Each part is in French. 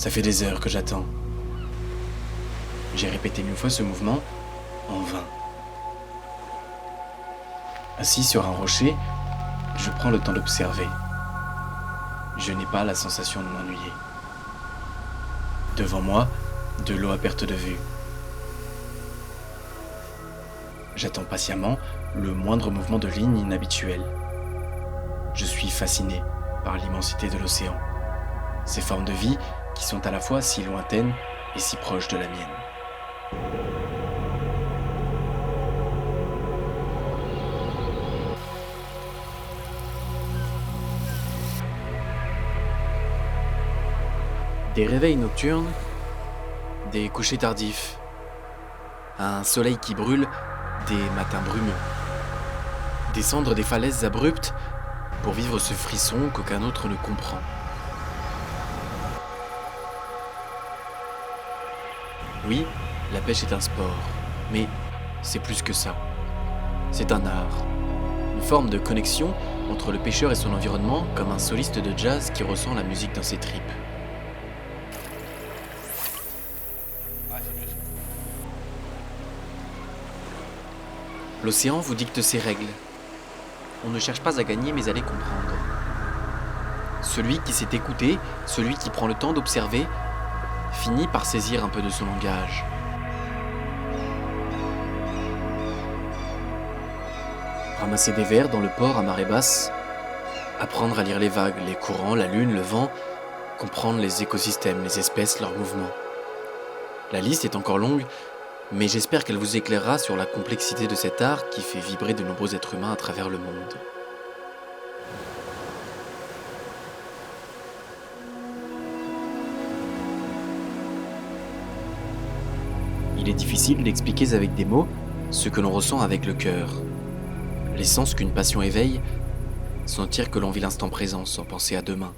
Ça fait des heures que j'attends. J'ai répété 1000 fois ce mouvement, en vain. Assis sur un rocher, je prends le temps d'observer. Je n'ai pas la sensation de m'ennuyer. Devant moi, de l'eau à perte de vue. J'attends patiemment le moindre mouvement de ligne inhabituel. Je suis fasciné par l'immensité de l'océan, ces formes de vie qui sont à la fois si lointaines et si proches de la mienne. Des réveils nocturnes, des couchers tardifs, un soleil qui brûle, des matins brumeux. Descendre des falaises abruptes pour vivre ce frisson qu'aucun autre ne comprend. Oui, la pêche est un sport, mais c'est plus que ça. C'est un art, une forme de connexion entre le pêcheur et son environnement, comme un soliste de jazz qui ressent la musique dans ses tripes. L'océan vous dicte ses règles. On ne cherche pas à gagner, mais à les comprendre. Celui qui sait écouter, celui qui prend le temps d'observer, finit par saisir un peu de son langage. Ramasser des vers dans le port à marée basse, apprendre à lire les vagues, les courants, la lune, le vent, comprendre les écosystèmes, les espèces, leurs mouvements. La liste est encore longue, mais j'espère qu'elle vous éclairera sur la complexité de cet art qui fait vibrer de nombreux êtres humains à travers le monde. Il est difficile d'expliquer avec des mots ce que l'on ressent avec le cœur. Les sens qu'une passion éveille, sentir que l'on vit l'instant présent sans penser à demain.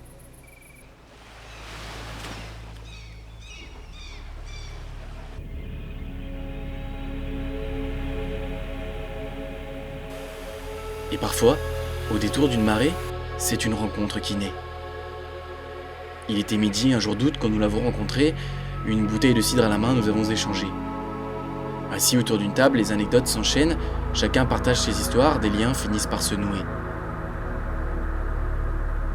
Et parfois, au détour d'une marée, c'est une rencontre qui naît. Il était midi, un jour d'août, quand nous l'avons rencontré, une bouteille de cidre à la main, nous avons échangé. Assis autour d'une table, les anecdotes s'enchaînent, chacun partage ses histoires, des liens finissent par se nouer.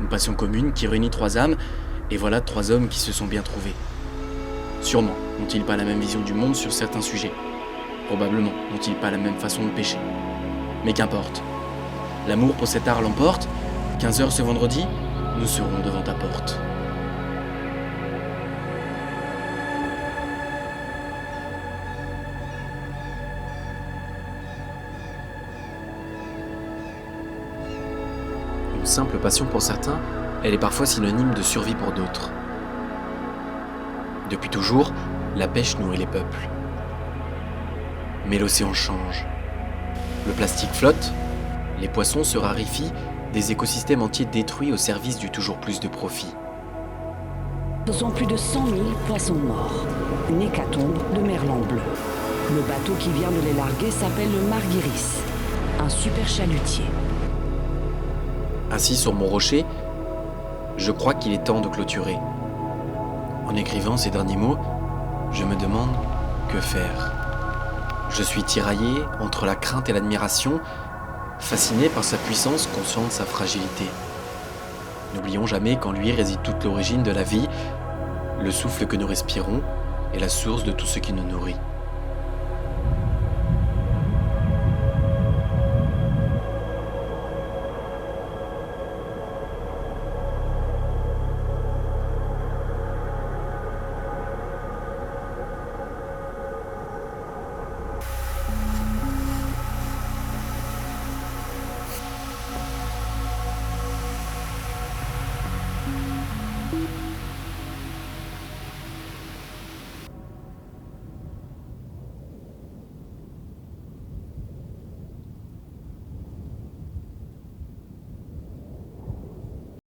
Une passion commune qui réunit 3 âmes, et voilà 3 hommes qui se sont bien trouvés. Sûrement n'ont-ils pas la même vision du monde sur certains sujets. Probablement n'ont-ils pas la même façon de pêcher. Mais qu'importe. L'amour pour cet art l'emporte. 15h ce vendredi, nous serons devant ta porte. Une simple passion pour certains, elle est parfois synonyme de survie pour d'autres. Depuis toujours, la pêche nourrit les peuples. Mais l'océan change. Le plastique flotte, les poissons se raréfient, des écosystèmes entiers détruits au service du toujours plus de profit. Ce sont plus de 100 000 poissons morts. Une hécatombe de merlan bleu. Le bateau qui vient de les larguer s'appelle le Marguiris, un super chalutier. Assis sur mon rocher, je crois qu'il est temps de clôturer. En écrivant ces derniers mots, je me demande que faire. Je suis tiraillé entre la crainte et l'admiration, fasciné par sa puissance, conscient de sa fragilité. N'oublions jamais qu'en lui réside toute l'origine de la vie, le souffle que nous respirons est la source de tout ce qui nous nourrit.